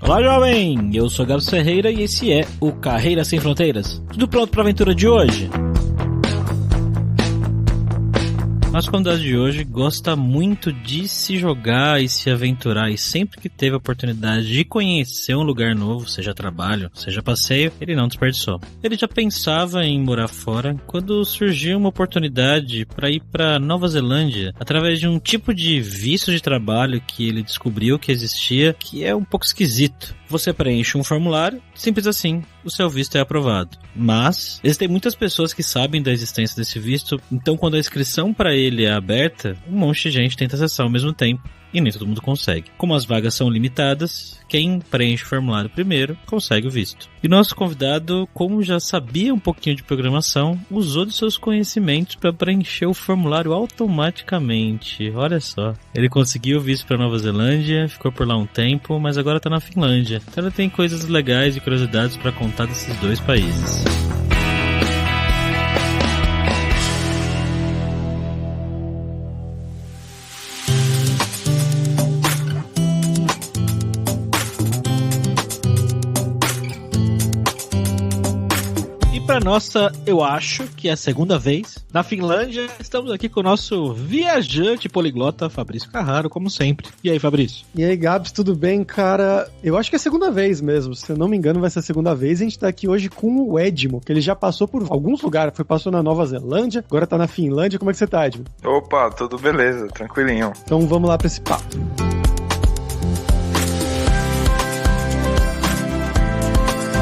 Olá, jovem! Eu sou Gabs Ferreira e esse é o Carreira Sem Fronteiras. Tudo pronto para a aventura de hoje? Nosso convidado de hoje gosta muito de se jogar e se aventurar, e sempre que teve a oportunidade de conhecer um lugar novo, seja trabalho, seja passeio, ele não desperdiçou. Ele já pensava em morar fora quando surgiu uma oportunidade para ir para Nova Zelândia através de um tipo de visto de trabalho que ele descobriu que existia, que é um pouco esquisito. Você preenche um formulário, simples assim, o seu visto é aprovado. Mas existem muitas pessoas que sabem da existência desse visto, então quando a inscrição para ele é aberta, um monte de gente tenta acessar ao mesmo tempo. E nem todo mundo consegue. Como as vagas são limitadas, quem preenche o formulário primeiro consegue o visto. E nosso convidado, como já sabia um pouquinho de programação, usou de seus conhecimentos para preencher o formulário automaticamente. Olha só. Ele conseguiu o visto para Nova Zelândia, ficou por lá um tempo, mas agora está na Finlândia. Então ele tem coisas legais e curiosidades para contar desses dois países. Para nossa, eu acho que é a segunda vez na Finlândia, estamos aqui com o nosso viajante poliglota Fabrício Carraro, como sempre. E aí, Fabrício? E aí, Gabs, tudo bem, cara? Eu acho que é a segunda vez mesmo, se eu não me engano vai ser a segunda vez. A gente tá aqui hoje com o Edmo, que ele já passou por alguns lugares, passou na Nova Zelândia, agora tá na Finlândia. Como é que você tá, Edmo? Opa, tudo beleza, tranquilinho. Então vamos lá pra esse papo.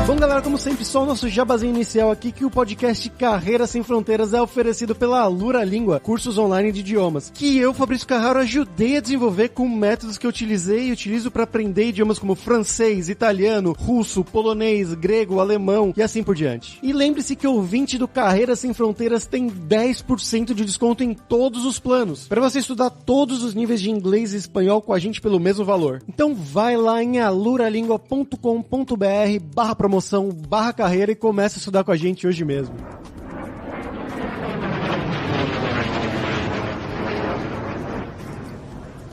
Bom, galera, como sempre, só o nosso jabazinho inicial aqui, que o podcast Carreira Sem Fronteiras é oferecido pela Alura Língua, cursos online de idiomas, que eu, Fabrício Carraro, ajudei a desenvolver com métodos que eu utilizei e utilizo para aprender idiomas como francês, italiano, russo, polonês, grego, alemão e assim por diante. E lembre-se que o ouvinte do Carreira Sem Fronteiras tem 10% de desconto em todos os planos, para você estudar todos os níveis de inglês e espanhol com a gente pelo mesmo valor. Então vai lá em aluralingua.com.br/promoção/carreira e começa a estudar com a gente hoje mesmo.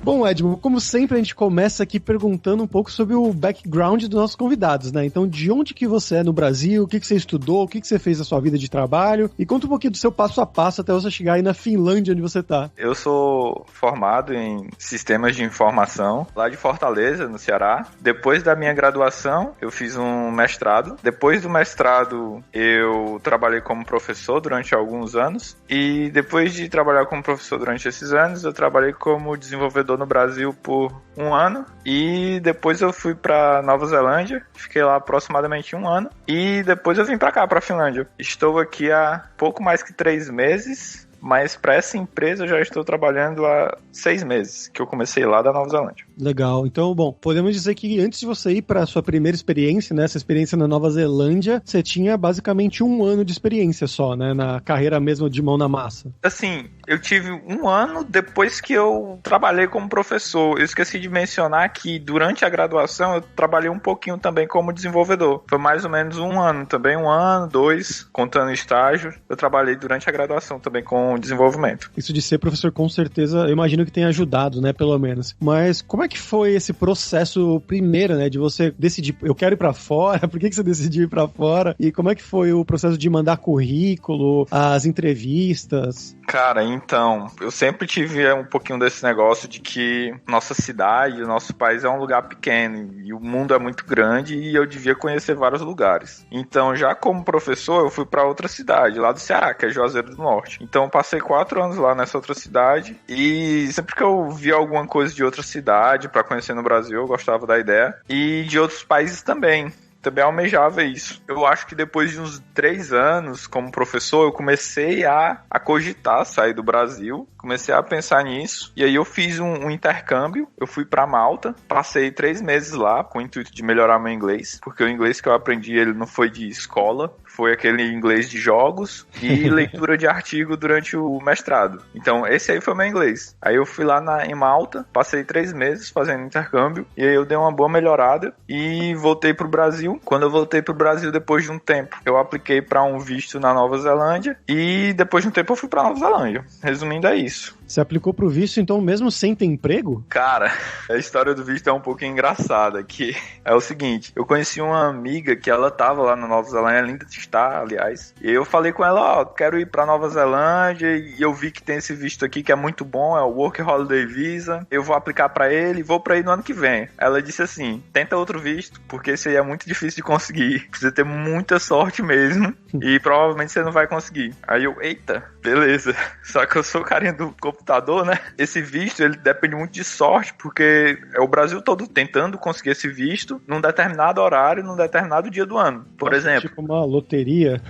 Bom, Edmo, como sempre a gente começa aqui perguntando um pouco sobre o background dos nossos convidados, né? Então, de onde que você é no Brasil, o que que você estudou, o que que você fez na sua vida de trabalho, e conta um pouquinho do seu passo a passo até você chegar aí na Finlândia, onde você tá. Eu sou formado em sistemas de informação, lá de Fortaleza, no Ceará. Depois da minha graduação, eu fiz um mestrado. Depois do mestrado, eu trabalhei como professor durante alguns anos, e depois de trabalhar como professor durante esses anos, eu trabalhei como desenvolvedor no Brasil por um ano, e depois eu fui pra Nova Zelândia, fiquei lá aproximadamente um ano, e depois eu vim pra cá, pra Finlândia. Estou aqui há pouco mais que 3 meses, mas para essa empresa eu já estou trabalhando há 6 meses, que eu comecei lá da Nova Zelândia. Legal. Então, bom, podemos dizer que antes de você ir para a sua primeira experiência, né, essa experiência na Nova Zelândia, você tinha basicamente 1 ano de experiência só, né, na carreira mesmo de mão na massa. Assim, eu tive 1 ano depois que eu trabalhei como professor. Eu esqueci de mencionar que durante a graduação eu trabalhei um pouquinho também como desenvolvedor. Foi mais ou menos 1 ano também, 1 ano, 2, contando estágio. Eu trabalhei durante a graduação também com desenvolvimento. Isso de ser professor, com certeza, eu imagino que tenha ajudado, né, pelo menos. Mas como é que foi esse processo primeiro, né, de você decidir, eu quero ir pra fora, por que você decidiu ir pra fora? E como é que foi o processo de mandar currículo, as entrevistas? Cara, então, eu sempre tive um pouquinho desse negócio de que nossa cidade, o nosso país é um lugar pequeno e o mundo é muito grande e eu devia conhecer vários lugares. Então, já como professor, eu fui pra outra cidade, lá do Ceará, que é Juazeiro do Norte. Então, eu passei 4 anos lá nessa outra cidade e sempre que eu via alguma coisa de outra cidade pra conhecer no Brasil, eu gostava da ideia. E de outros países também almejava isso. Eu acho que depois de uns 3 anos como professor, eu comecei a cogitar sair do Brasil, comecei a pensar nisso, e aí eu fiz um intercâmbio, eu fui pra Malta, passei 3 meses lá com o intuito de melhorar meu inglês, porque o inglês que eu aprendi, ele não foi de escola, foi aquele inglês de jogos e leitura de artigo durante o mestrado. Então, esse aí foi meu inglês. Aí eu fui lá em Malta, passei 3 meses fazendo intercâmbio, e aí eu dei uma boa melhorada e voltei pro Brasil. Quando eu voltei pro Brasil, depois de um tempo, eu apliquei para um visto na Nova Zelândia, e depois de um tempo eu fui pra Nova Zelândia. Resumindo, é isso. Você aplicou pro visto, então, mesmo sem ter emprego? Cara, a história do visto é um pouco engraçada, que é o seguinte, eu conheci uma amiga que ela tava lá na Nova Zelândia, linda de estar, aliás, e eu falei com ela, quero ir pra Nova Zelândia, e eu vi que tem esse visto aqui que é muito bom, é o Work Holiday Visa, eu vou aplicar pra ele e vou pra ir no ano que vem. Ela disse assim, tenta outro visto, porque esse aí é muito difícil de conseguir, precisa ter muita sorte mesmo, e provavelmente você não vai conseguir. Aí eu, eita, beleza, só que eu sou carinha do computador, né? Esse visto, ele depende muito de sorte, porque é o Brasil todo tentando conseguir esse visto num determinado horário, num determinado dia do ano. Por exemplo. Tipo uma loteria.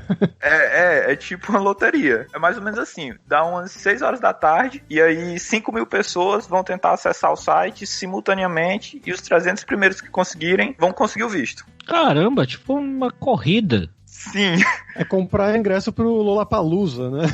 É tipo uma loteria. É mais ou menos assim, dá umas 6 horas da tarde, e aí 5.000 pessoas vão tentar acessar o site simultaneamente, e os 300 primeiros que conseguirem vão conseguir o visto. Caramba, tipo uma corrida. Sim. É comprar ingresso pro Lollapalooza, né?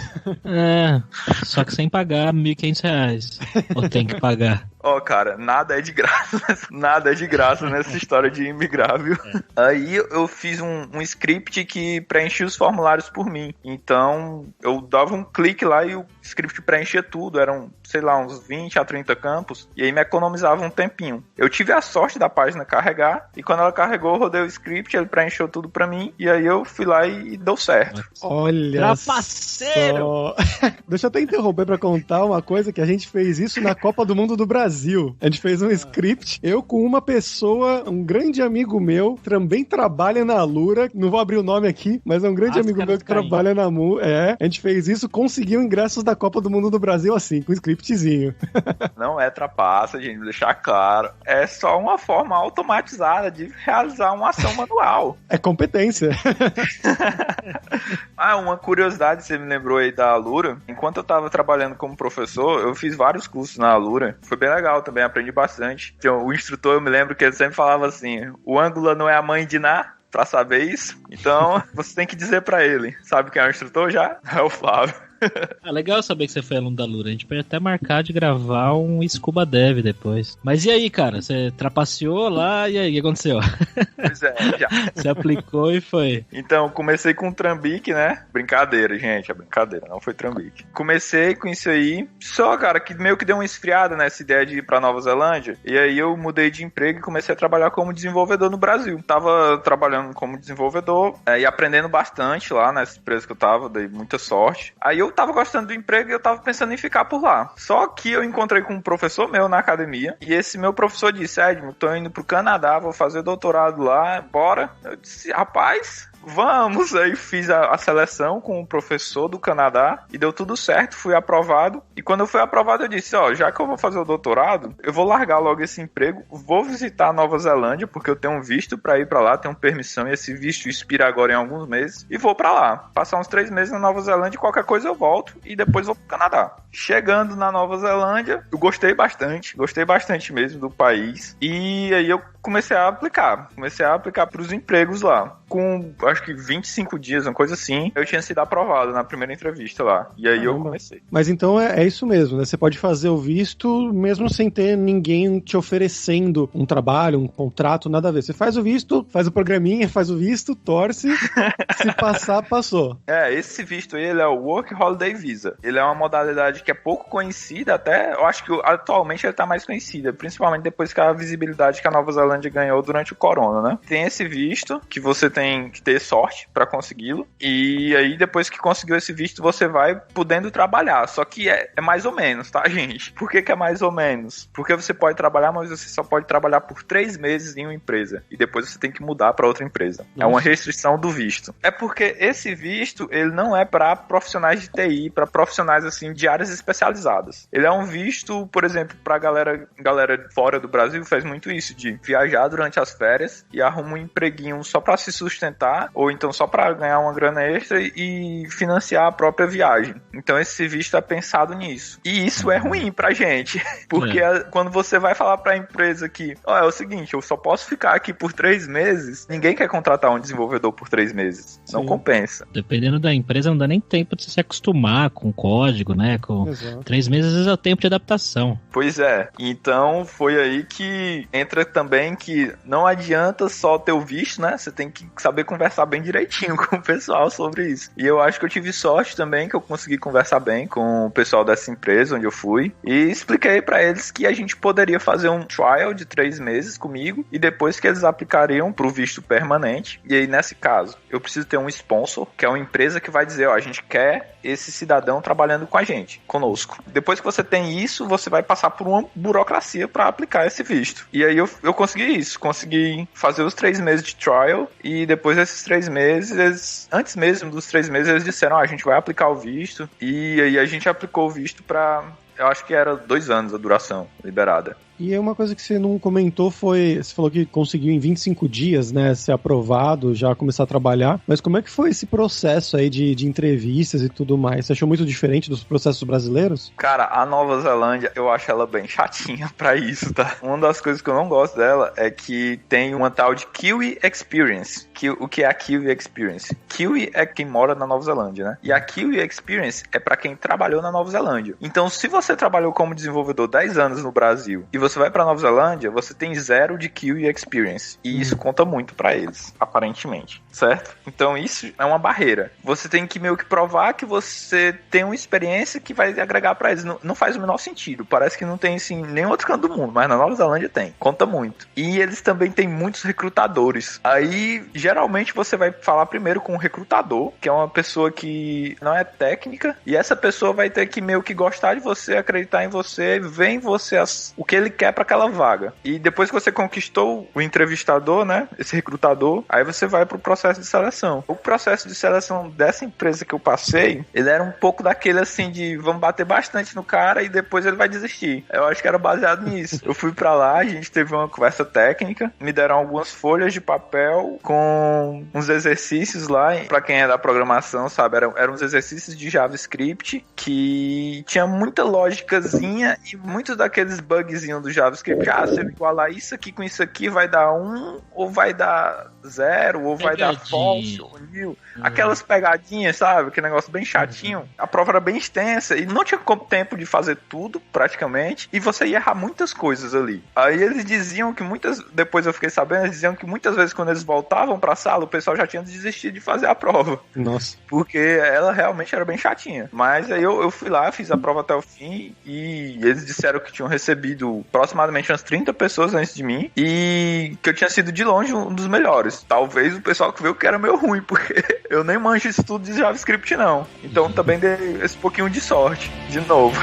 É, só que sem pagar R$1.500. Ou tem que pagar? Cara, nada é de graça. Nada é de graça nessa história de imigrar, viu? Aí eu fiz um script que preenchia os formulários por mim. Então, eu dava um clique lá e o script preenchia tudo. Eram, sei lá, uns 20 a 30 campos. E aí me economizava um tempinho. Eu tive a sorte da página carregar. E quando ela carregou, eu rodei o script, ele preencheu tudo pra mim. E aí eu fui lá e deu certo. Olha Trapaceiro! Só. Deixa eu até interromper pra contar uma coisa, que a gente fez isso na Copa do Mundo do Brasil. A gente fez um script, eu com uma pessoa, um grande amigo meu, também trabalha na Alura, não vou abrir o nome aqui, mas é um grande amigo meu que trabalha na MU. A gente fez isso, conseguiu ingressos da Copa do Mundo do Brasil assim, com um scriptzinho. Não é trapaça, gente, deixar claro. É só uma forma automatizada de realizar uma ação manual. É competência. Uma curiosidade, você me lembrou aí da Alura. Enquanto eu tava trabalhando como professor, eu fiz vários cursos na Alura. Foi bem legal também, aprendi bastante. Então, o instrutor, eu me lembro que ele sempre falava assim, o Angular não é a mãe de Ná, pra saber isso. Então, você tem que dizer pra ele. Sabe quem é o instrutor já? É o Flávio. Legal saber que você foi aluno da Alura. A gente pode até marcar de gravar um Scuba Dev depois. Mas e aí, cara? Você trapaceou lá e aí, o que aconteceu? Pois é, já. Você aplicou e foi. Então, comecei com Trambique, né? Brincadeira, gente, é brincadeira, não foi Trambique. Comecei com isso aí, só, cara, que meio que deu uma esfriada nessa ideia de ir pra Nova Zelândia. E aí eu mudei de emprego e comecei a trabalhar como desenvolvedor no Brasil. Tava trabalhando como desenvolvedor e aprendendo bastante lá nessa empresa que eu tava, dei muita sorte. Aí eu tava gostando do emprego e eu tava pensando em ficar por lá. Só que eu encontrei com um professor meu na academia e esse meu professor disse, Edmo, tô indo pro Canadá, vou fazer doutorado lá, bora. Eu disse, rapaz, vamos. Aí fiz a seleção com o professor do Canadá e deu tudo certo, fui aprovado. E quando eu fui aprovado eu disse, já que eu vou fazer o doutorado, eu vou largar logo esse emprego, vou visitar a Nova Zelândia, porque eu tenho um visto pra ir pra lá, tenho permissão e esse visto expira agora em alguns meses, e vou pra lá, passar uns 3 meses na Nova Zelândia e qualquer coisa eu volto e depois vou pro Canadá. Chegando na Nova Zelândia, eu gostei bastante mesmo do país, e aí eu comecei a aplicar pros empregos lá. Com, acho que 25 dias, uma coisa assim, eu tinha sido aprovado na primeira entrevista lá. E aí eu comecei. Mas então é isso mesmo, né? Você pode fazer o visto mesmo sem ter ninguém te oferecendo um trabalho, um contrato, nada a ver. Você faz o visto, faz o programinha, faz o visto, torce, se passar, passou. Esse visto aí, ele é o Work Holiday Visa. Ele é uma modalidade que é pouco conhecida até, eu acho que atualmente ele tá mais conhecida, principalmente depois que a visibilidade que a Nova Zelândia ganhou durante o corona, né? Tem esse visto que você tem que ter sorte pra consegui-lo, e aí depois que conseguiu esse visto você vai podendo trabalhar, só que é mais ou menos, tá, gente? Por que é mais ou menos? Porque você pode trabalhar, mas você só pode trabalhar por 3 meses em uma empresa, e depois você tem que mudar pra outra empresa. Nossa. É uma restrição do visto. É porque esse visto, ele não é pra profissionais de TI, pra profissionais, assim, de áreas especializadas. Ele é um visto, por exemplo, pra galera fora do Brasil faz muito isso, de viajar durante as férias e arruma um empreguinho só pra se sustentar, ou então só para ganhar uma grana extra e financiar a própria viagem. Então esse visto é pensado nisso. E isso é ruim pra gente, porque quando você vai falar pra empresa que, é o seguinte, eu só posso ficar aqui por 3 meses, ninguém quer contratar um desenvolvedor por 3 meses. Não compensa. Dependendo da empresa, não dá nem tempo de se acostumar com o código, né? Com 3 meses, às vezes é o tempo de adaptação. Pois é. Então foi aí que entra também também que não adianta só ter o visto, né? Você tem que saber conversar bem direitinho com o pessoal sobre isso. E eu acho que eu tive sorte também, que eu consegui conversar bem com o pessoal dessa empresa onde eu fui e expliquei pra eles que a gente poderia fazer um trial de 3 meses comigo e depois que eles aplicariam pro visto permanente. E aí, nesse caso, eu preciso ter um sponsor, que é uma empresa que vai dizer, ó, a gente quer esse cidadão trabalhando com a gente, conosco. Depois que você tem isso, você vai passar por uma burocracia para aplicar esse visto. E aí eu consegui isso, consegui fazer os 3 meses de trial e depois desses 3 meses, antes mesmo dos 3 meses, eles disseram, ó, a gente vai aplicar o visto. E aí a gente aplicou o visto para, eu acho que era 2 anos a duração liberada. E uma coisa que você não comentou foi, você falou que conseguiu em 25 dias, né, ser aprovado, já começar a trabalhar, mas como é que foi esse processo aí de entrevistas e tudo mais? Você achou muito diferente dos processos brasileiros? Cara, a Nova Zelândia, eu acho ela bem chatinha pra isso, tá? Uma das coisas que eu não gosto dela é que tem uma tal de Kiwi Experience. O que é a Kiwi Experience? Kiwi é quem mora na Nova Zelândia, né? E a Kiwi Experience é pra quem trabalhou na Nova Zelândia. Então, se você trabalhou como desenvolvedor 10 anos no Brasil e você vai pra Nova Zelândia, você tem 0 de Kiwi Experience. E isso conta muito pra eles, aparentemente, certo? Então isso é uma barreira. Você tem que meio que provar que você tem uma experiência que vai agregar pra eles. Não faz o menor sentido. Parece que não tem, assim, nem outro canto do mundo, mas na Nova Zelândia tem. Conta muito. E eles também têm muitos recrutadores. Aí, geralmente, você vai falar primeiro com um recrutador, que é uma pessoa que não é técnica, e essa pessoa vai ter que meio que gostar de você, acreditar em você, ver em você o que ele quer para aquela vaga. E depois que você conquistou o entrevistador, né, esse recrutador, aí você vai pro processo de seleção. O processo de seleção dessa empresa que eu passei, ele era um pouco daquele assim de vamos bater bastante no cara e depois ele vai desistir. Eu acho que era baseado nisso. Eu fui pra lá, a gente teve uma conversa técnica, me deram algumas folhas de papel com uns exercícios lá, pra quem é da programação, sabe, eram uns exercícios de JavaScript que tinha muita lógicazinha e muitos daqueles bugzinhos do JavaScript. Se eu igualar isso aqui com isso aqui, vai dar 1, ou vai dar 0, ou vai dar false, ou nil. Aquelas pegadinhas, sabe? Aquele negócio bem chatinho. A prova era bem extensa e não tinha tempo de fazer tudo, praticamente, e você ia errar muitas coisas ali. Aí eles diziam que depois eu fiquei sabendo, eles diziam que muitas vezes quando eles voltavam pra sala, o pessoal já tinha desistido de fazer a prova. Nossa. Porque ela realmente era bem chatinha. Mas aí eu fui lá, fiz a prova até o fim e eles disseram que tinham recebido aproximadamente umas 30 pessoas antes de mim e que eu tinha sido de longe um dos melhores. Talvez o pessoal que veio que era meio ruim, porque eu nem manjo isso tudo de JavaScript não. Então também dei esse pouquinho de sorte, de novo.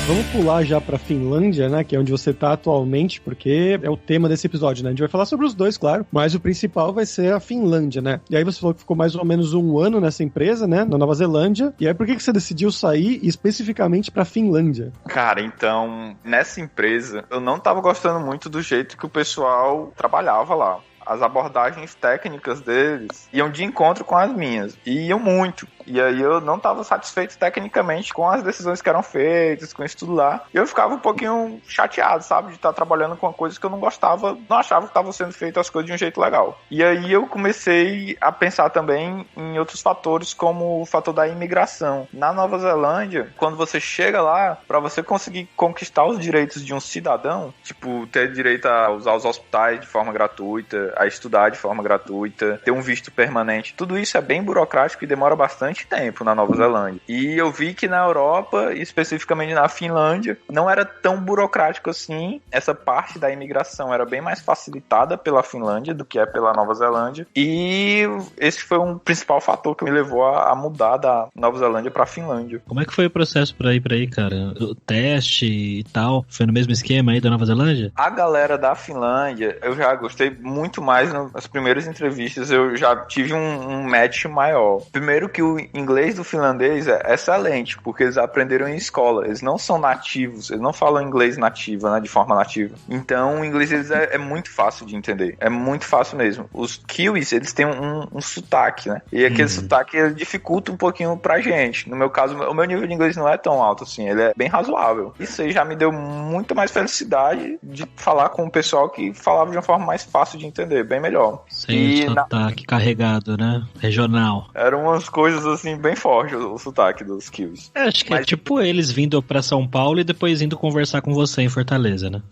Vamos pular já pra Finlândia, né, que é onde você tá atualmente, porque é o tema desse episódio, né? A gente vai falar sobre os dois, claro, mas o principal vai ser a Finlândia, né? E aí você falou que ficou mais ou menos 1 ano nessa empresa, né, na Nova Zelândia. E aí por que você decidiu sair especificamente pra Finlândia? Cara, então, nessa empresa, eu não tava gostando muito do jeito que o pessoal trabalhava lá. As abordagens técnicas deles iam de encontro com as minhas. E iam muito. E aí eu não estava satisfeito tecnicamente com as decisões que eram feitas, com isso tudo lá. E eu ficava um pouquinho chateado, sabe? De estar trabalhando com uma coisa que eu não gostava, não achava que estavam sendo feitas as coisas de um jeito legal. E aí eu comecei a pensar também em outros fatores, como o fator da imigração. Na Nova Zelândia, quando você chega lá, para você conseguir conquistar os direitos de um cidadão, tipo, ter direito a usar os hospitais de forma gratuita, a estudar de forma gratuita, ter um visto permanente, tudo isso é bem burocrático e demora bastante tempo na Nova Zelândia. E eu vi que na Europa, especificamente na Finlândia, não era tão burocrático assim. Essa parte da imigração era bem mais facilitada pela Finlândia do que é pela Nova Zelândia. E esse foi um principal fator que me levou a mudar da Nova Zelândia pra Finlândia. Como é que foi o processo pra ir pra aí, cara? O teste e tal? Foi no mesmo esquema aí da Nova Zelândia? A galera da Finlândia, eu já gostei muito mais nas primeiras entrevistas. Eu já tive um match maior. Primeiro que o inglês do finlandês é excelente, porque eles aprenderam em escola. Eles não são nativos, eles não falam inglês nativo, né, de forma nativa. Então o inglês deles é muito fácil de entender. É muito fácil mesmo. Os kiwis, eles têm um sotaque, né? E aquele sotaque ele dificulta um pouquinho pra gente. No meu caso, o meu nível de inglês não é tão alto assim, ele é bem razoável. Isso aí já me deu muito mais felicidade de falar com o pessoal que falava de uma forma mais fácil de entender, bem melhor. Sem sotaque carregado, né? Regional. Eram umas coisas assim, bem forte o sotaque dos Kills. Acho que é tipo eles vindo pra São Paulo e depois indo conversar com você em Fortaleza, né?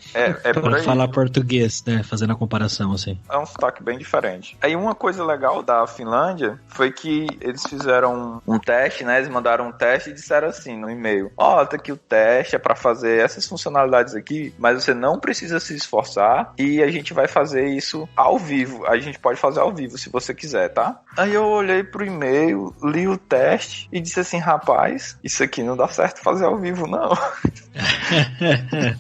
Pra falar português, né? Fazendo a comparação, assim. É um sotaque bem diferente. Aí uma coisa legal da Finlândia foi que eles fizeram um teste, né? Eles mandaram um teste e disseram assim no e-mail: ó, tá aqui o teste, é pra fazer essas funcionalidades aqui, mas você não precisa se esforçar e a gente vai fazer isso ao vivo. A gente pode fazer ao vivo se você quiser, tá? Aí eu olhei pro e-mail, li o teste e disse assim: rapaz, isso aqui não dá certo fazer ao vivo, não.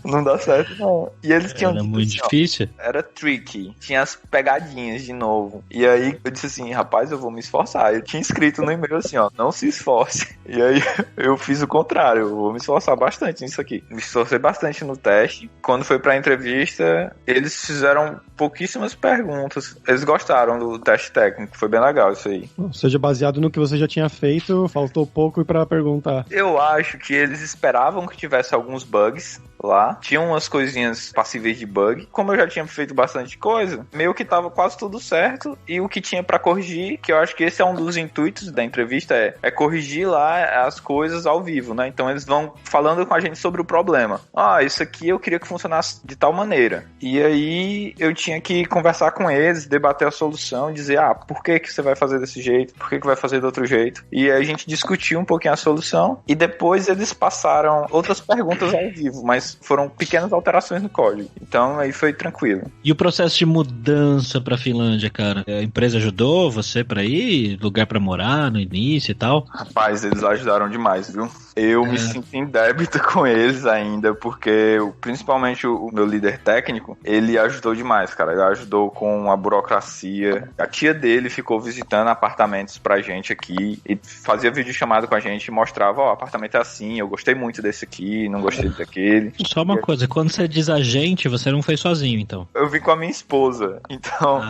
Não dá certo, não. E eles tinham Era muito difícil? Era tricky. Tinha as pegadinhas de novo. E aí eu disse assim: rapaz, eu vou me esforçar. Eu tinha escrito no e-mail assim, ó, não se esforce. E aí eu fiz o contrário. Eu vou me esforçar bastante nisso aqui. Me esforcei bastante no teste. Quando foi pra entrevista, eles fizeram pouquíssimas perguntas. Eles gostaram do teste técnico. Foi bem legal isso aí. Ou seja, baseado no que você já tinha feito, faltou pouco pra perguntar. Eu acho que eles esperavam que tivesse alguns bugs lá. Tinha umas coisinhas passíveis de bug. Como eu já tinha feito bastante coisa, meio que tava quase tudo certo. E o que tinha pra corrigir, que eu acho que esse é um dos intuitos da entrevista, é corrigir lá as coisas ao vivo, né? Então eles vão falando com a gente sobre o problema. Ah, isso aqui eu queria que funcionasse de tal maneira. E aí eu tinha que conversar com eles, debater a solução, dizer, por que você vai fazer desse jeito? Por que vai fazer do outro jeito? E aí a gente discutiu um pouquinho a solução e depois eles passaram outras perguntas ao vivo, mas foram pequenas alterações no código. Então aí foi tranquilo. E o processo de mudança pra Finlândia, cara? A empresa ajudou você pra ir? Lugar pra morar no início e tal? Rapaz, eles ajudaram demais, viu? Eu me sinto em débito com eles ainda, porque principalmente o meu líder técnico, ele ajudou demais, cara. Ele ajudou com a burocracia. A tia dele ficou visitando apartamentos pra gente aqui e fazia videochamada com a gente e mostrava, o apartamento é assim, eu gostei muito desse aqui, não gostei daquele. Só uma coisa, quando você diz a gente, você não foi sozinho, então? Eu vim com a minha esposa, então...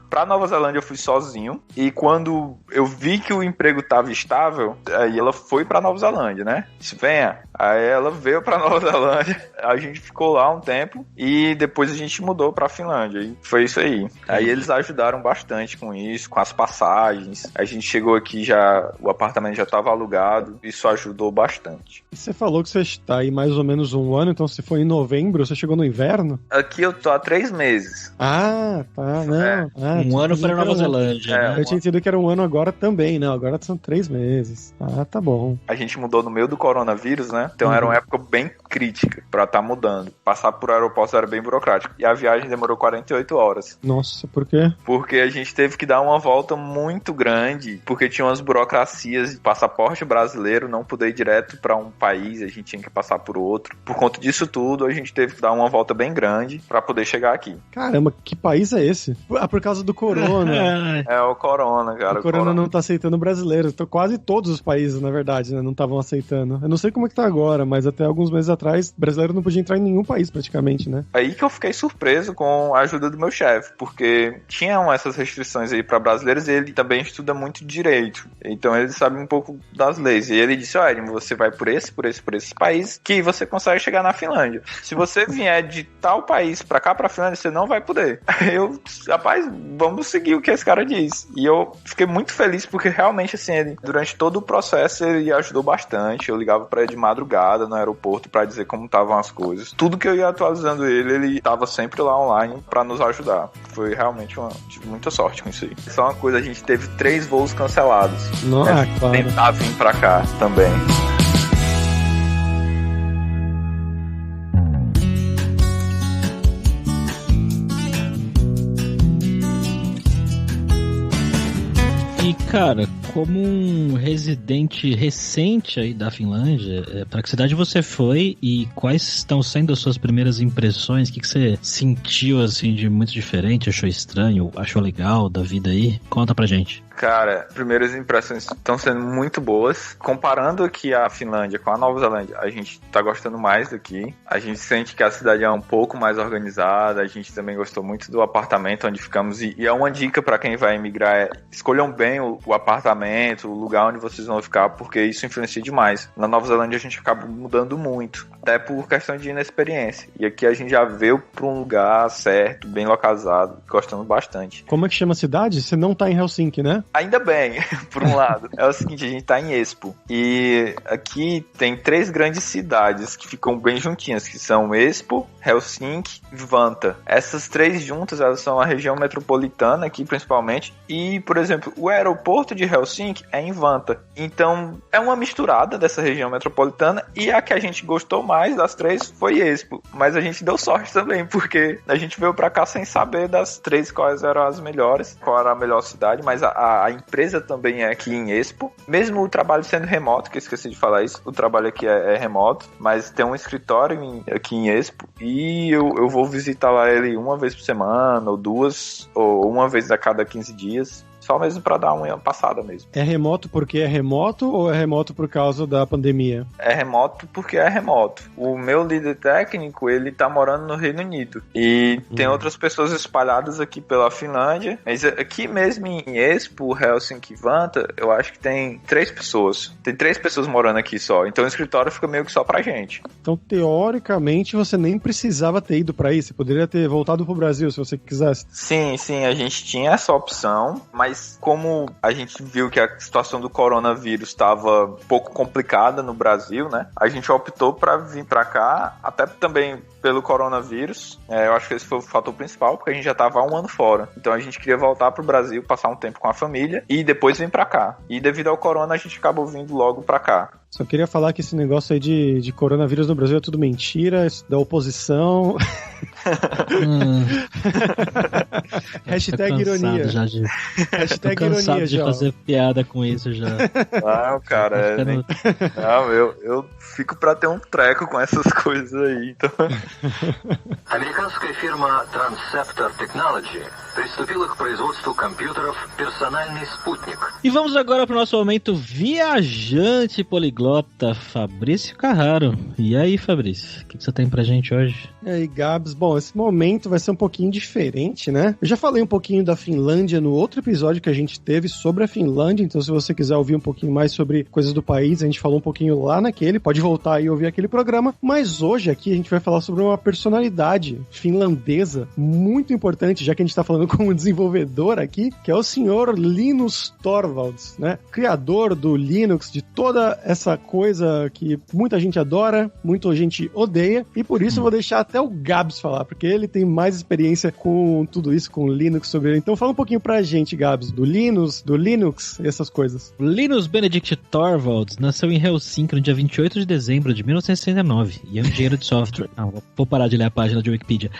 Pra Nova Zelândia eu fui sozinho, e quando eu vi que o emprego tava estável, aí ela foi pra Nova Zelândia, né? Disse, venha. Aí ela veio pra Nova Zelândia, a gente ficou lá um tempo, e depois a gente mudou pra Finlândia, e foi isso aí. Aí eles ajudaram bastante com isso, com as passagens. A gente chegou aqui, o apartamento já tava alugado, isso ajudou bastante. E você falou que você está aí mais ou menos um ano, então se foi em novembro, você chegou no inverno? Aqui eu tô há 3 meses. Ah, tá, não. Um ano para Nova Zelândia. Eu tinha entendido que era um ano agora também, não, agora são 3 meses. Ah, tá bom. A gente mudou no meio do coronavírus, né? Então era uma época bem crítica pra estar mudando. Passar por aeroporto era bem burocrático. E a viagem demorou 48 horas. Nossa, por quê? Porque a gente teve que dar uma volta muito grande, porque tinha umas burocracias de passaporte brasileiro, não poder ir direto pra um país, a gente tinha que passar por outro. Por conta disso tudo, a gente teve que dar uma volta bem grande pra poder chegar aqui. Caramba, que país é esse? Por causa do corona. É o corona, cara. O corona não tá aceitando brasileiros. Então, quase todos os países, na verdade, né, não estavam aceitando. Eu não sei como é que tá agora, mas até alguns meses atrás, brasileiro não podia entrar em nenhum país, praticamente, né? Aí que eu fiquei surpreso com a ajuda do meu chefe, porque tinham essas restrições aí pra brasileiros e ele também estuda muito direito. Então ele sabe um pouco das leis. E ele disse, olha, você vai por esse país, que você consegue chegar na Finlândia. Se você vier de tal país pra cá, pra Finlândia, você não vai poder. Eu, rapaz, vamos seguir o que esse cara diz. E eu fiquei muito feliz, porque realmente, assim, ele, durante todo o processo, ele ajudou bastante. Eu ligava pra ele de madrugada no aeroporto pra dizer como estavam as coisas. Tudo que eu ia atualizando ele tava sempre lá online pra nos ajudar. Foi realmente tive muita sorte com isso aí. Só uma coisa, a gente teve 3 voos cancelados. Nossa, claro. Tentar vir pra cá também. E, cara, como um residente recente aí da Finlândia, para que cidade você foi e quais estão sendo as suas primeiras impressões? O que você sentiu, assim, de muito diferente? Achou estranho? Achou legal da vida aí? Conta pra gente. Cara, primeiras impressões estão sendo muito boas. Comparando aqui a Finlândia com a Nova Zelândia, a gente tá gostando mais daqui. A gente sente que a cidade é um pouco mais organizada. A gente também gostou muito do apartamento onde ficamos. E é uma dica para quem vai emigrar: escolham bem o apartamento, o lugar onde vocês vão ficar, porque isso influencia demais. Na Nova Zelândia a gente acaba mudando muito, até por questão de inexperiência. E aqui a gente já veio para um lugar certo, bem localizado, gostando bastante. Como é que chama a cidade? Você não tá em Helsinki, né? ainda bem, por um lado. É o seguinte, a gente tá em Espoo. E aqui tem 3 grandes cidades que ficam bem juntinhas, que são Espoo, Helsinki e Vantaa. Essas 3 juntas, elas são a região metropolitana aqui, principalmente. E, por exemplo, o aeroporto de Helsinki é em Vantaa. Então, é uma misturada dessa região metropolitana. E a que a gente gostou mais das 3 foi Espoo. Mas a gente deu sorte também, porque a gente veio pra cá sem saber das 3 quais eram as melhores, qual era a melhor cidade. Mas a empresa também é aqui em Espoo. Mesmo o trabalho sendo remoto, que eu esqueci de falar isso, o trabalho aqui é remoto, mas tem um escritório aqui em Espoo e eu vou visitar lá ele uma vez por semana, ou 2, ou uma vez a cada 15 dias. Só mesmo pra dar uma passada mesmo. É remoto porque é remoto ou é remoto por causa da pandemia? É remoto porque é remoto. O meu líder técnico, ele tá morando no Reino Unido. E tem outras pessoas espalhadas aqui pela Finlândia. Mas aqui mesmo em Espoo, Helsinki e Vantaa, eu acho que tem 3 pessoas. Tem 3 pessoas morando aqui só. Então o escritório fica meio que só pra gente. Então, teoricamente, você nem precisava ter ido pra aí. Você poderia ter voltado pro Brasil se você quisesse. Sim, a gente tinha essa opção, mas como a gente viu que a situação do coronavírus estava um pouco complicada no Brasil, né? A gente optou para vir para cá, até também pelo coronavírus. Eu acho que esse foi o fator principal, porque a gente já estava há 1 ano fora. Então a gente queria voltar pro Brasil, passar um tempo com a família e depois vir para cá. E devido ao corona, a gente acabou vindo logo para cá. Só queria falar que esse negócio aí de coronavírus no Brasil é tudo mentira, isso da oposição. Hashtag ironia. Hashtag tô cansado ironia, de fazer piada com isso já. Não, cara, não, eu fico pra ter um treco com essas coisas aí, então... Американская фирма Transceptor Technology приступила к производству компьютеров «Персональный спутник». E vamos agora para o nosso momento viajante poliglota, Fabrício Carraro. E aí, Fabrício, o que você tem pra gente hoje? E aí, Gabs? Bom, esse momento vai ser um pouquinho diferente, né? Eu já falei um pouquinho da Finlândia no outro episódio que a gente teve sobre a Finlândia, então se você quiser ouvir um pouquinho mais sobre coisas do país, a gente falou um pouquinho lá naquele, pode voltar e ouvir aquele programa, mas hoje aqui a gente vai falar sobre uma personalidade finlandesa muito importante, já que a gente tá falando com um desenvolvedor aqui, que é o senhor Linus Torvalds, né? Criador do Linux, de toda essa coisa que muita gente adora, muita gente odeia, e por isso eu vou deixar até o Gabs falar, porque ele tem mais experiência com tudo isso, com Linux sobre ele. Então fala um pouquinho pra gente, Gabs, do Linux e essas coisas. Linus Benedict Torvalds nasceu em Helsinki no dia 28 de dezembro de 1969 e é um engenheiro de software. Não, vou parar de ler a página de Wikipedia.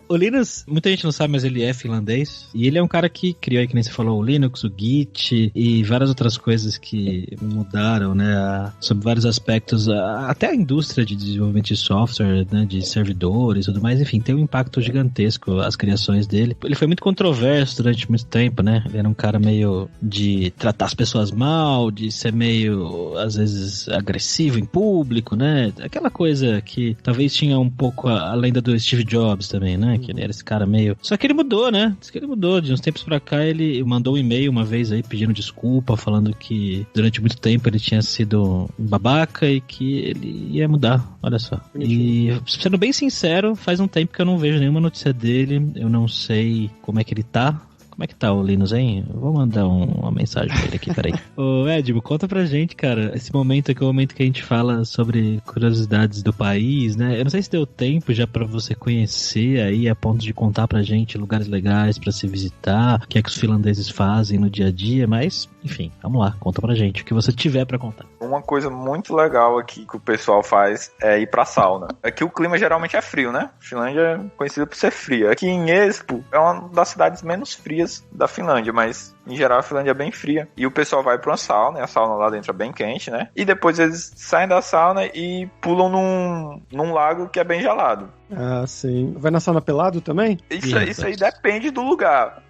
O Linus, muita gente não sabe, mas ele é finlandês e ele é um cara que criou, aí, que nem você falou, o Linux, o Git e várias outras coisas que mudaram, né, sobre vários aspectos, até a indústria de desenvolvimento de software, né, de servidores e tudo mais, enfim, tem um impacto gigantesco as criações dele. Ele foi muito controverso durante muito tempo, né, ele era um cara meio de tratar as pessoas mal, de ser meio, às vezes, agressivo em público, né, aquela coisa que talvez tinha um pouco a lenda do Steve Jobs também, né, que ele era esse cara meio... Só que ele mudou, né, diz que ele mudou, de uns tempos pra cá ele mandou um e-mail uma vez aí pedindo desculpa, falando que durante muito tempo ele tinha sido um babaca e que ele ia mudar, olha só. E, sendo bem sincero, faz um tempo que eu não vejo nenhuma notícia dele, eu não sei como é que ele tá. Como é que tá o Linus, hein? Eu vou mandar uma mensagem pra ele aqui, peraí. Ô, Edmo, conta pra gente, cara, esse momento aqui é o momento que a gente fala sobre curiosidades do país, né? Eu não sei se deu tempo já pra você conhecer aí, a ponto de contar pra gente lugares legais pra se visitar, o que é que os finlandeses fazem no dia a dia, mas, enfim, vamos lá, conta pra gente, o que você tiver pra contar. Uma coisa muito legal aqui que o pessoal faz é ir pra sauna. Aqui o clima geralmente é frio, né? A Finlândia é conhecida por ser fria. Aqui em Espoo é uma das cidades menos frias da Finlândia, mas em geral a Finlândia é bem fria. E o pessoal vai pra uma sauna, e a sauna lá dentro é bem quente, né? E depois eles saem da sauna e pulam num lago que é bem gelado. Ah, sim. Vai na sauna pelado também? Isso aí depende do lugar.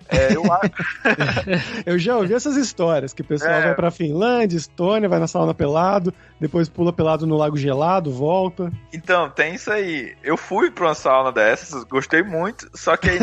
Eu já ouvi essas histórias, que o pessoal vai pra Finlândia, Estônia, vai na sauna pelado, depois pula pelado no lago gelado, volta. Então, tem isso aí. Eu fui pra uma sauna dessas, gostei muito, só que aí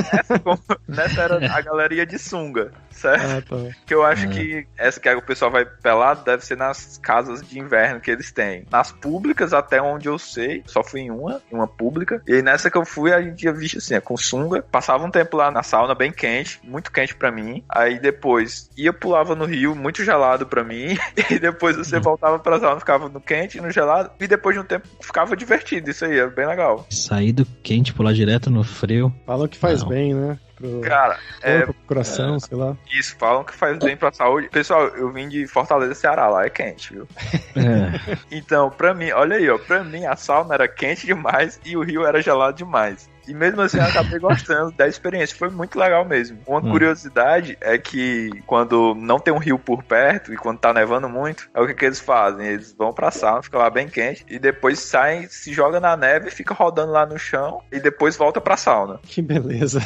nessa era a galera ia de sunga, certo? Ah, tá. Que eu acho que essa que o pessoal vai pelado deve ser nas casas de inverno que eles têm. Nas públicas, até onde eu sei, só fui em uma pública. E aí nessa que eu fui, a gente ia visto assim, com sunga. Passava um tempo lá na sauna, bem quente, muito quente pra mim. Aí depois pulava no rio, muito gelado pra mim. E depois você voltava pra sauna, ficava no quente, no gelado. E depois de um tempo ficava divertido. Isso aí, é bem legal. Sair do quente, pular direto no frio. Falam que faz bem, né? Cara, pro coração, sei lá. Isso, falam que faz bem pra saúde. Pessoal, eu vim de Fortaleza, Ceará, lá é quente, viu? Então, pra mim, olha aí, ó, pra mim a sauna era quente demais e o rio era gelado demais. E mesmo assim eu acabei gostando da experiência, foi muito legal mesmo. Uma curiosidade é que quando não tem um rio por perto e quando tá nevando muito, é o que eles fazem? Eles vão pra sauna, fica lá bem quente e depois saem, se joga na neve, fica rodando lá no chão e depois volta pra sauna. Que beleza.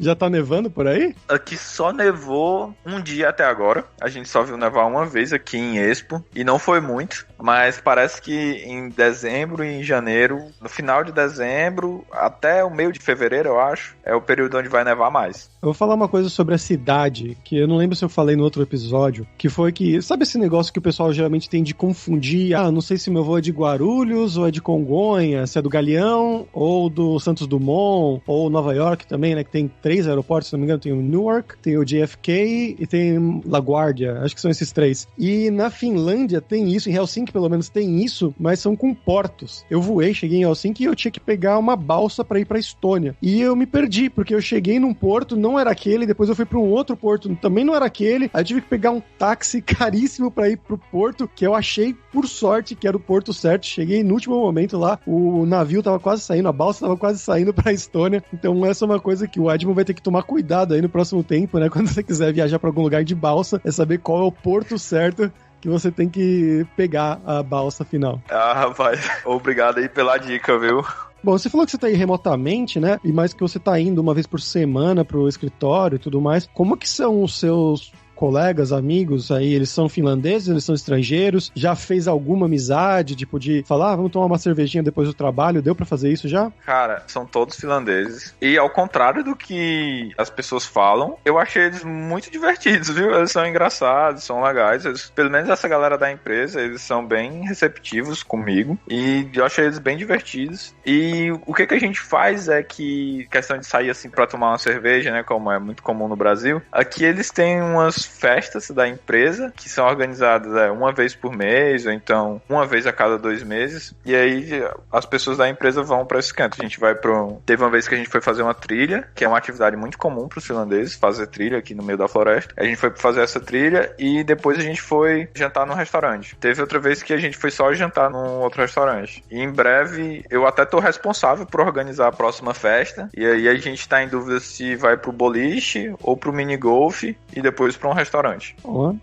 Já tá nevando por aí? Aqui só nevou um dia até agora. A gente só viu nevar uma vez aqui em Expo e não foi muito, mas parece que em dezembro e em janeiro, no final de dezembro até o meio de fevereiro, eu acho, é o período onde vai nevar mais. Eu vou falar uma coisa sobre a cidade, que eu não lembro se eu falei no outro episódio, que foi que, sabe esse negócio que o pessoal geralmente tem de confundir, não sei se meu avô é de Guarulhos, ou é de Congonhas, se é do Galeão, ou do Santos Dumont, ou Nova York também, né, que tem 3 aeroportos, se não me engano, tem o Newark, tem o JFK e tem LaGuardia, acho que são esses 3. E na Finlândia tem isso, em Helsinki pelo menos tem isso, mas são com portos. Eu voei, cheguei em Helsinki e eu tinha que pegar uma balsa pra ir pra Estônia. E eu me perdi, porque eu cheguei num porto, não era aquele, depois eu fui pra um outro porto, também não era aquele, aí eu tive que pegar um táxi caríssimo pra ir pro porto, que eu achei, por sorte, que era o porto certo. Cheguei no último momento lá, o navio tava quase saindo, a balsa tava quase saindo pra Estônia, então essa é uma coisa que o Edmund vai ter que tomar cuidado aí no próximo tempo, né, quando você quiser viajar pra algum lugar de balsa, é saber qual é o porto certo que você tem que pegar a balsa final. Rapaz, obrigado aí pela dica, viu? Bom, você falou que você tá aí remotamente, né? E mais que você tá indo uma vez por semana pro escritório e tudo mais. Como que são os seus colegas, amigos aí? Eles são finlandeses, eles são estrangeiros? Já fez alguma amizade, tipo de falar, vamos tomar uma cervejinha depois do trabalho? Deu pra fazer isso já? Cara, são todos finlandeses. E ao contrário do que as pessoas falam, eu achei eles muito divertidos, viu? Eles são engraçados, são legais. Eles, pelo menos essa galera da empresa, eles são bem receptivos comigo. E eu achei eles bem divertidos. E o que a gente faz é que, questão de sair assim pra tomar uma cerveja, né? Como é muito comum no Brasil, aqui eles têm umas festas da empresa que são organizadas uma vez por mês, ou então uma vez a cada 2 meses, e aí as pessoas da empresa vão para esse canto. A gente vai teve uma vez que a gente foi fazer uma trilha, que é uma atividade muito comum para os finlandeses, fazer trilha aqui no meio da floresta. A gente foi fazer essa trilha e depois a gente foi jantar num restaurante. Teve outra vez que a gente foi só jantar num outro restaurante. E em breve eu até tô responsável por organizar a próxima festa, e aí a gente tá em dúvida se vai pro boliche ou pro mini golf e depois pra um restaurante.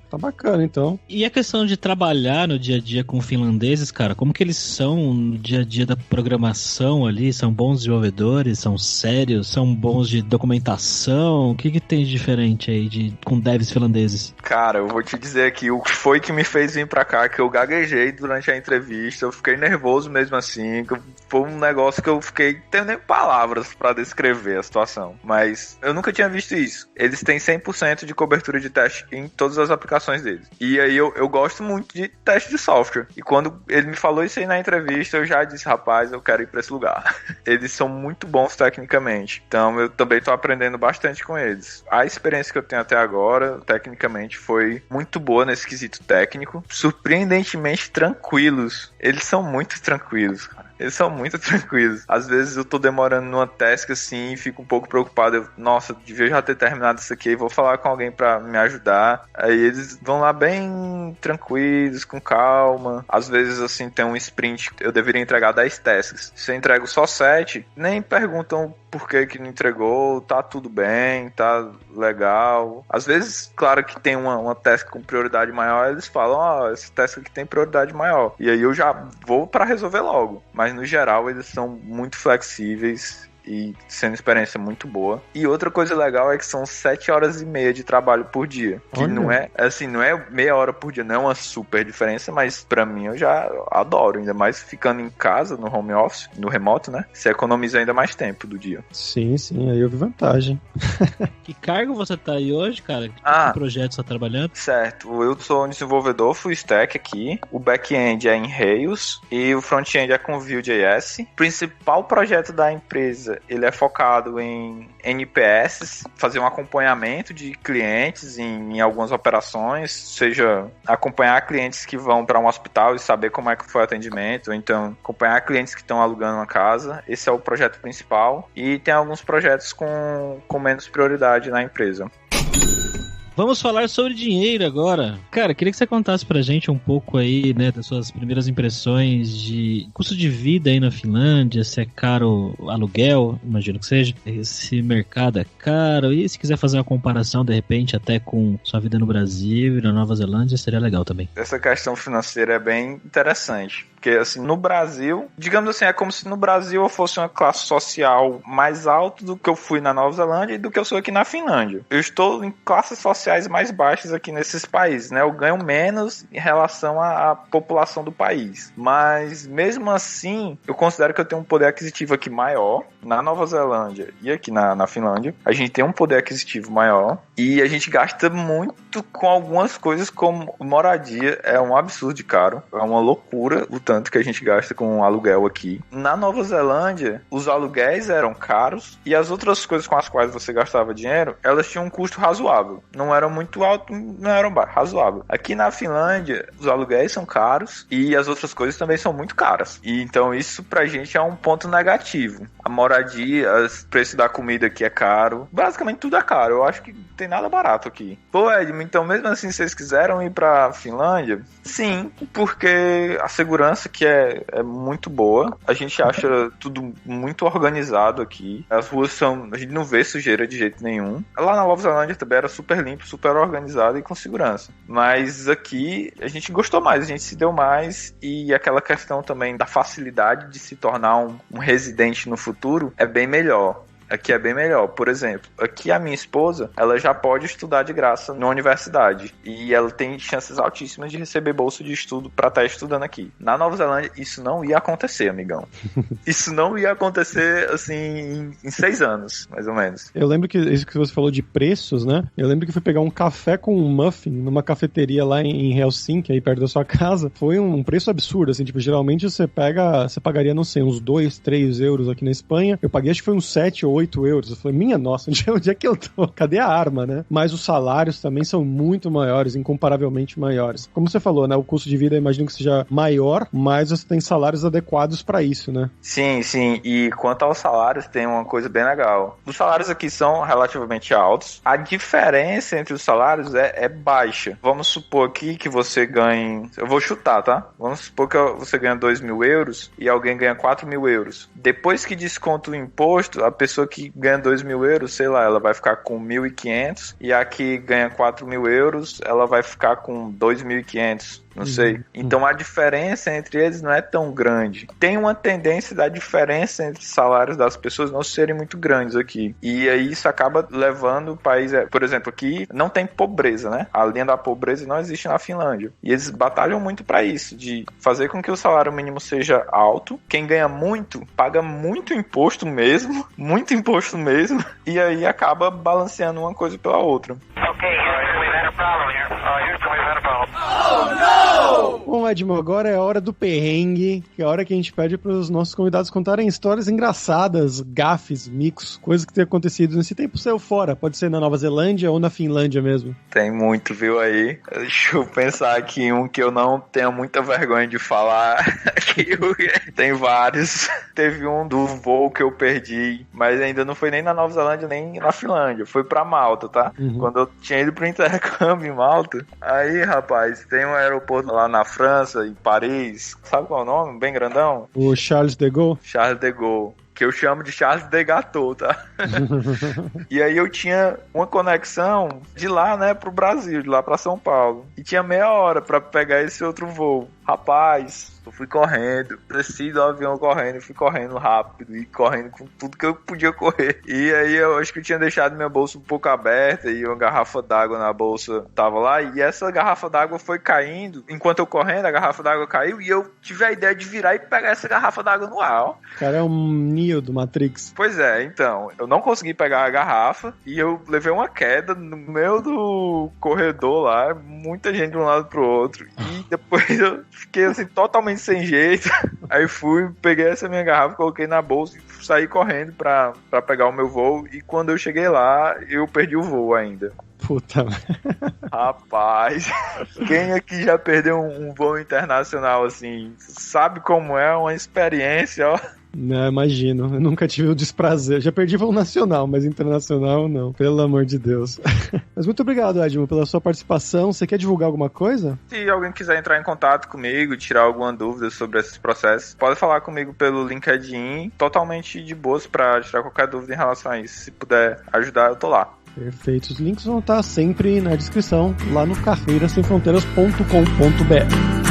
Tá bacana, então. E a questão de trabalhar no dia a dia com finlandeses, cara, como que eles são no dia a dia da programação ali? São bons desenvolvedores? São sérios? São bons de documentação? O que tem de diferente aí com devs finlandeses? Cara, eu vou te dizer aqui o que foi que me fez vir pra cá, que eu gaguejei durante a entrevista, eu fiquei nervoso mesmo assim, foi um negócio que eu fiquei tendo nem palavras pra descrever a situação, mas eu nunca tinha visto isso. Eles têm 100% de cobertura de teste em todas as aplicações deles. E aí eu gosto muito de teste de software. E quando ele me falou isso aí na entrevista, eu já disse, rapaz, eu quero ir pra esse lugar. Eles são muito bons tecnicamente. Então eu também tô aprendendo bastante com eles. A experiência que eu tenho até agora, tecnicamente, foi muito boa nesse quesito técnico. Surpreendentemente tranquilos. Eles são muito tranquilos, cara. Eles são muito tranquilos. Às vezes eu tô demorando numa task assim e fico um pouco preocupado. Nossa, devia já ter terminado isso aqui. Vou falar com alguém pra me ajudar. Aí eles vão lá bem tranquilos, com calma. Às vezes assim tem um sprint, eu deveria entregar 10 tasks. Se eu entrego só 7, nem perguntam por que não entregou, tá tudo bem, tá legal. Às vezes, claro que tem uma task com prioridade maior, eles falam, essa task aqui tem prioridade maior. E aí eu já vou pra resolver logo. Mas no geral eles são muito flexíveis e sendo uma experiência muito boa. E outra coisa legal é que são 7 horas e meia de trabalho por dia. Que não é, assim, não é meia hora por dia, não é uma super diferença, mas pra mim eu já adoro, ainda mais ficando em casa, no home office, no remoto, né? Você economiza ainda mais tempo do dia. Sim, aí eu vi vantagem. Que cargo você tá aí hoje, cara? Que projeto você tá trabalhando? Certo, eu sou um desenvolvedor full stack aqui, o back-end é em Rails e o front-end é com Vue.js. O principal projeto da empresa, ele é focado em NPS, fazer um acompanhamento de clientes em algumas operações, seja acompanhar clientes que vão para um hospital e saber como é que foi o atendimento, ou então acompanhar clientes que estão alugando uma casa. Esse é o projeto principal e tem alguns projetos com menos prioridade na empresa. Vamos falar sobre dinheiro agora. Cara, queria que você contasse pra gente um pouco aí, né, das suas primeiras impressões de custo de vida aí na Finlândia, se é caro o aluguel, imagino que seja, esse mercado é caro, e se quiser fazer uma comparação, de repente, até com sua vida no Brasil e na Nova Zelândia, seria legal também. Essa questão financeira é bem interessante. Porque, assim, no Brasil, digamos assim, é como se no Brasil eu fosse uma classe social mais alta do que eu fui na Nova Zelândia e do que eu sou aqui na Finlândia. Eu estou em classes sociais mais baixas aqui nesses países, né? Eu ganho menos em relação à população do país. Mas, mesmo assim, eu considero que eu tenho um poder aquisitivo aqui maior. Na Nova Zelândia e aqui na Finlândia, a gente tem um poder aquisitivo maior e a gente gasta muito com algumas coisas como moradia. É um absurdo de caro. É uma loucura o tanto que a gente gasta com aluguel aqui. Na Nova Zelândia, os aluguéis eram caros e as outras coisas com as quais você gastava dinheiro, elas tinham um custo razoável. Não eram muito alto, não eram baixo, razoável. Aqui na Finlândia, os aluguéis são caros e as outras coisas também são muito caras. E então isso pra gente é um ponto negativo. A moradia, o preço da comida aqui é caro. Basicamente tudo é caro. Eu acho que tem nada barato aqui. Pô, Edmo, então mesmo assim vocês quiseram ir pra Finlândia? Sim, porque a segurança que é muito boa. A gente acha tudo muito organizado aqui. As ruas são... A gente não vê sujeira de jeito nenhum. Lá na Nova Zelândia também era super limpo, super organizado e com segurança. Mas aqui a gente gostou mais, a gente se deu mais e aquela questão também da facilidade de se tornar um residente no futuro é bem melhor. Aqui é bem melhor. Por exemplo, aqui a minha esposa, ela já pode estudar de graça na universidade. E ela tem chances altíssimas de receber bolsa de estudo pra estar estudando aqui. Na Nova Zelândia, isso não ia acontecer, amigão. Isso não ia acontecer, assim, em 6 anos, mais ou menos. Eu lembro que isso que você falou de preços, né? Eu lembro que eu fui pegar um café com um muffin numa cafeteria lá em Helsinki, aí perto da sua casa. Foi um preço absurdo, assim, tipo, geralmente você pagaria, não sei, uns 2, 3 euros aqui na Espanha. Eu paguei, acho que foi uns 7 ou 8 euros. Eu falei, minha nossa, onde é que eu tô? Cadê a arma, né? Mas os salários também são muito maiores, incomparavelmente maiores. Como você falou, né? O custo de vida, eu imagino que seja maior, mas você tem salários adequados pra isso, né? Sim. E quanto aos salários, tem uma coisa bem legal. Os salários aqui são relativamente altos. A diferença entre os salários é baixa. Vamos supor aqui que você ganhe... Eu vou chutar, tá? Vamos supor que você ganha 2.000 euros e alguém ganha 4.000 euros. Depois que desconta o imposto, a pessoa que ganha 2.000 euros, sei lá, ela vai ficar com 1.500 e a que ganha 4.000 euros, ela vai ficar com 2.500. Não sei. Então a diferença entre eles não é tão grande. Tem uma tendência da diferença entre os salários das pessoas não serem muito grandes aqui. E aí isso acaba levando o país... Por exemplo, aqui não tem pobreza, né? A linha da pobreza não existe na Finlândia. E eles batalham muito para isso, de fazer com que o salário mínimo seja alto. Quem ganha muito, paga muito imposto mesmo. Muito imposto mesmo. E aí acaba balanceando uma coisa pela outra. Okay, Houston, we've had a problem here. Houston, we've had a problem. Oh, não! Bom, Edmo, agora é a hora do perrengue, que é a hora que a gente pede para os nossos convidados contarem histórias engraçadas, gafes, micos, coisas que tenham acontecido nesse tempo seu fora. Pode ser na Nova Zelândia ou na Finlândia mesmo. Tem muito, viu, aí? Deixa eu pensar aqui um que eu não tenho muita vergonha de falar. Tem vários. Teve um do voo que eu perdi, mas ainda não foi nem na Nova Zelândia, nem na Finlândia. Foi pra Malta, tá? Quando eu tinha ido pro intercâmbio em Malta. Aí, rapaz, tem um aeroporto lá na França, em Paris. Sabe qual é o nome? Bem grandão? O Charles de Gaulle. Charles de Gaulle. que eu chamo de Charles de Gaulle, tá? E aí eu tinha uma conexão de lá, né, pro Brasil, de lá pra São Paulo. E tinha meia hora pra pegar esse outro voo. Rapaz, eu fui correndo, desci do avião correndo, fui correndo rápido e correndo com tudo que eu podia correr. E aí eu acho que eu tinha deixado minha bolsa um pouco aberta e uma garrafa d'água na bolsa tava lá. E essa garrafa d'água foi caindo. Enquanto eu correndo, a garrafa d'água caiu e eu tive a ideia de virar e pegar essa garrafa d'água no ar. O cara é um Neo do Matrix. Pois é, então, eu não consegui pegar a garrafa e eu levei uma queda no meio do corredor lá, muita gente de um lado pro outro. E depois eu fiquei assim, totalmente sem jeito. Aí fui, peguei essa minha garrafa, coloquei na bolsa e saí correndo pra pegar o meu voo. E quando eu cheguei lá, eu perdi o voo ainda. Puta. Rapaz, quem aqui já perdeu um voo internacional assim, sabe como é uma experiência, ó. Não, imagino. Eu nunca tive o desprazer. Já perdi voo nacional, mas internacional não. Pelo amor de Deus. Mas muito obrigado, Edmo, pela sua participação. Você quer divulgar alguma coisa? Se alguém quiser entrar em contato comigo, tirar alguma dúvida sobre esses processos, pode falar comigo pelo LinkedIn. Totalmente de boas para tirar qualquer dúvida em relação a isso. Se puder ajudar, eu tô lá. Perfeito. Os links vão estar sempre na descrição, lá no carreirasemfronteiras.com.br.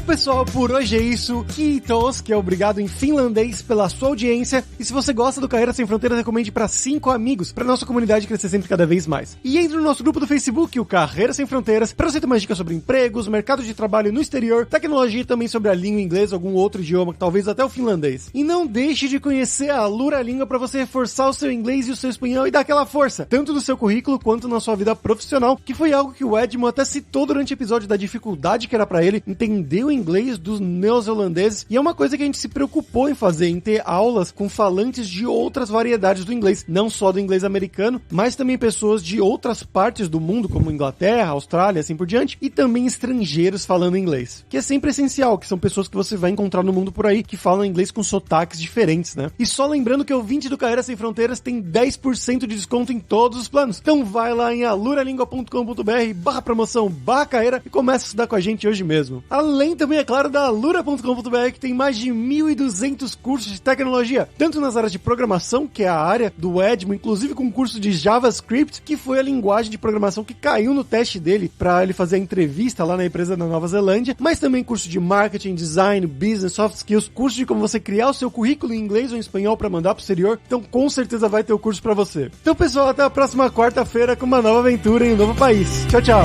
Pessoal, por hoje é isso. Kiitos, que é obrigado em finlandês pela sua audiência. E se você gosta do Carreira Sem Fronteiras, recomende para 5 amigos, para nossa comunidade crescer sempre cada vez mais. E entre no nosso grupo do Facebook, o Carreira Sem Fronteiras, para você ter mais dicas sobre empregos, mercado de trabalho no exterior, tecnologia e também sobre a língua inglesa, algum outro idioma, talvez até o finlandês. E não deixe de conhecer a Alura Língua para você reforçar o seu inglês e o seu espanhol e dar aquela força, tanto no seu currículo quanto na sua vida profissional, que foi algo que o Edmo até citou durante o episódio da dificuldade que era para ele entender o inglês dos neozelandeses, e é uma coisa que a gente se preocupou em fazer, em ter aulas com falantes de outras variedades do inglês, não só do inglês americano, mas também pessoas de outras partes do mundo, como Inglaterra, Austrália, assim por diante, e também estrangeiros falando inglês, que é sempre essencial, que são pessoas que você vai encontrar no mundo por aí, que falam inglês com sotaques diferentes, né? E só lembrando que o ouvinte do Carreira Sem Fronteiras tem 10% de desconto em todos os planos, então vai lá em aluralingua.com.br/promoção/carreira e começa a estudar com a gente hoje mesmo. Além também, é claro, da alura.com.br, que tem mais de 1.200 cursos de tecnologia, tanto nas áreas de programação, que é a área do Edmo, inclusive com um curso de JavaScript, que foi a linguagem de programação que caiu no teste dele para ele fazer a entrevista lá na empresa da Nova Zelândia, mas também curso de marketing, design, business, soft skills, curso de como você criar o seu currículo em inglês ou em espanhol para mandar pro exterior. Então com certeza vai ter o curso para você. Então pessoal, até a próxima quarta-feira com uma nova aventura em um novo país. Tchau, tchau!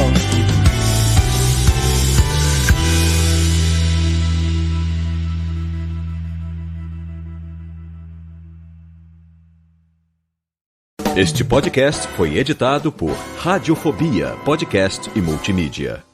Este podcast foi editado por Radiofobia, podcast e multimídia.